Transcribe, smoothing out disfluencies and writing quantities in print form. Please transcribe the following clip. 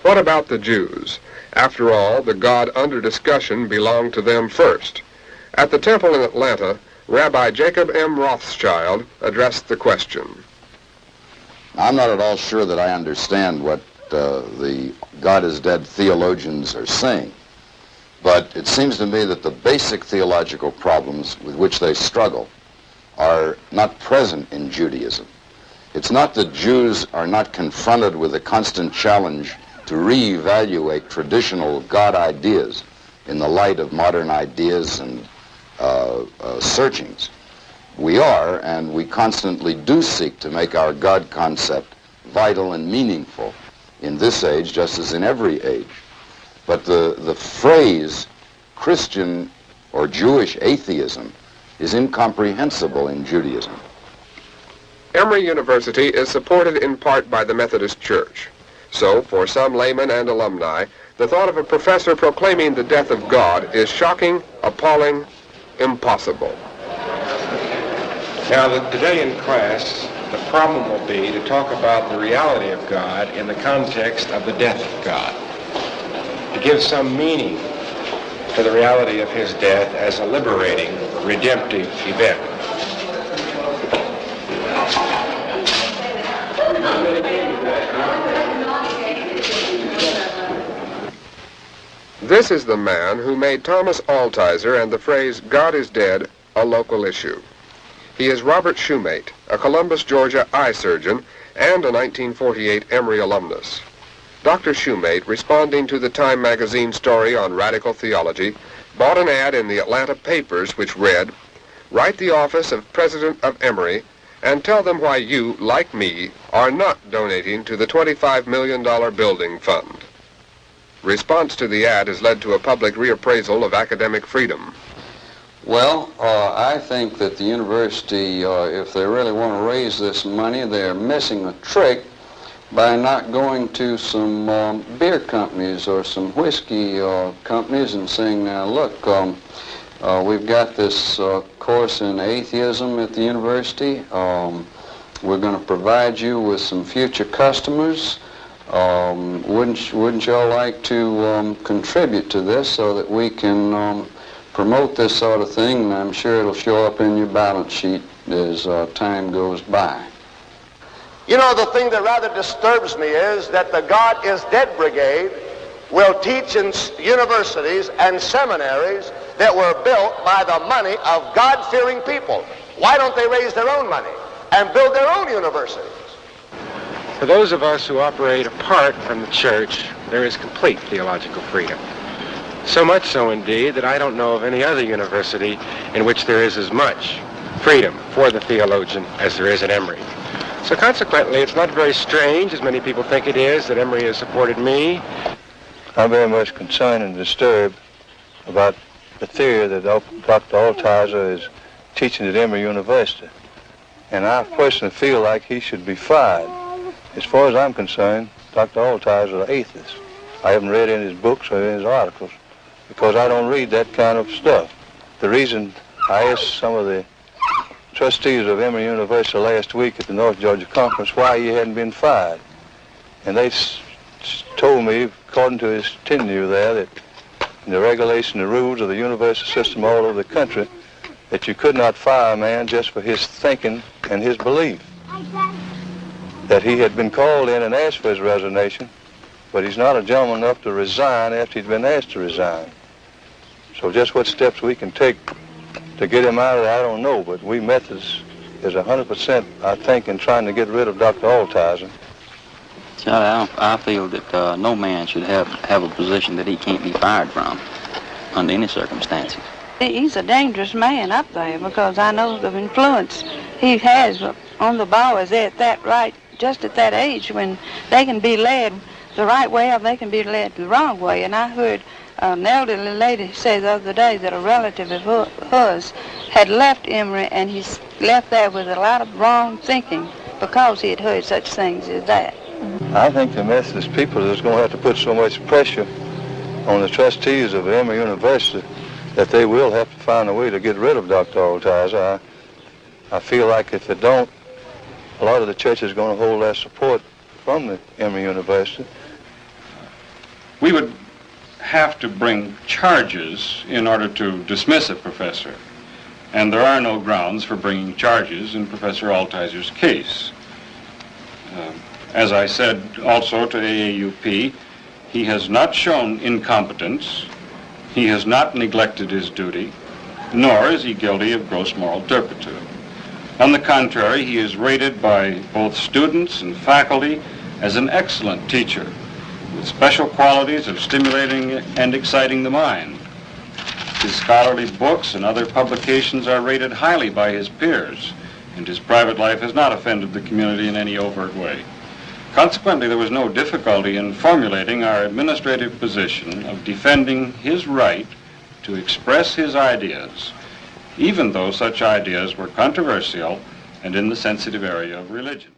What about the Jews? After all, the God under discussion belonged to them first. At the temple in Atlanta, Rabbi Jacob M. Rothschild addressed the question. I'm not at all sure that I understand what the God is dead theologians are saying, but it seems to me that the basic theological problems with which they struggle are not present in Judaism. It's not that Jews are not confronted with a constant challenge to reevaluate traditional God ideas in the light of modern ideas and searchings. We are, and we constantly do seek to make our God concept vital and meaningful in this age, just as in every age. But the phrase Christian or Jewish atheism is incomprehensible in Judaism. Emory University is supported in part by the Methodist Church. So, for some laymen and alumni, the thought of a professor proclaiming the death of God is shocking, appalling, impossible. Now, today in class, the problem will be to talk about the reality of God in the context of the death of God, to give some meaning to the reality of his death as a liberating, redemptive event. This is the man who made Thomas Altizer and the phrase, God is dead, a local issue. He is Robert Shoemate, a Columbus, Georgia eye surgeon and a 1948 Emory alumnus. Dr. Shoemate, responding to the Time magazine story on radical theology, bought an ad in the Atlanta papers which read, "Write the office of President of Emory and tell them why you, like me, are not donating to the $25 million building fund." Response to the ad has led to a public reappraisal of academic freedom. Well, I think that the university, if they really want to raise this money, they're missing a trick by not going to some beer companies or some whiskey companies and saying, now look, we've got this course in atheism at the university. We're going to provide you with some future customers. Wouldn't y'all like to contribute to this so that we can promote this sort of thing? And I'm sure it'll show up in your balance sheet as time goes by. You know, the thing that rather disturbs me is that the God is Dead Brigade will teach in universities and seminaries that were built by the money of God-fearing people. Why don't they raise their own money and build their own universities? For those of us who operate apart from the church, there is complete theological freedom. So much so, indeed, that I don't know of any other university in which there is as much freedom for the theologian as there is at Emory. So consequently, it's not very strange, as many people think it is, that Emory has supported me. I'm very much concerned and disturbed about the theory that Dr. Altizer is teaching at Emory University. And I personally feel like he should be fired. As far as I'm concerned, Dr. Altizer is an atheist. I haven't read any of his books or any of his articles because I don't read that kind of stuff. The reason I asked some of the trustees of Emory University last week at the North Georgia Conference why he hadn't been fired. And they told me, according to his tenure there, that in the regulation, the rules of the university system all over the country, that you could not fire a man just for his thinking and his belief. That he had been called in and asked for his resignation, but he's not a gentleman enough to resign after he's been asked to resign. So just what steps we can take to get him out of there, I don't know, but we Methodists is 100%, I think, in trying to get rid of Dr. Altizer. Charlie, I feel that no man should have a position that he can't be fired from under any circumstances. He's a dangerous man up there because I know the influence he has on the boys at that right, just at that age when they can be led the right way or they can be led the wrong way. And I heard an elderly lady say the other day that a relative of hers had left Emory and he's left there with a lot of wrong thinking because he had heard such things as that. I think the Methodist people is going to have to put so much pressure on the trustees of Emory University that they will have to find a way to get rid of Dr. Altizer. I feel like if they don't, a lot of the church is going to hold their support from the Emory University. We would have to bring charges in order to dismiss a professor, and there are no grounds for bringing charges in Professor Altizer's case. As I said also to AAUP, he has not shown incompetence, he has not neglected his duty, nor is he guilty of gross moral turpitude. On the contrary, he is rated by both students and faculty as an excellent teacher, with special qualities of stimulating and exciting the mind. His scholarly books and other publications are rated highly by his peers, and his private life has not offended the community in any overt way. Consequently, there was no difficulty in formulating our administrative position of defending his right to express his ideas, even though such ideas were controversial and in the sensitive area of religion.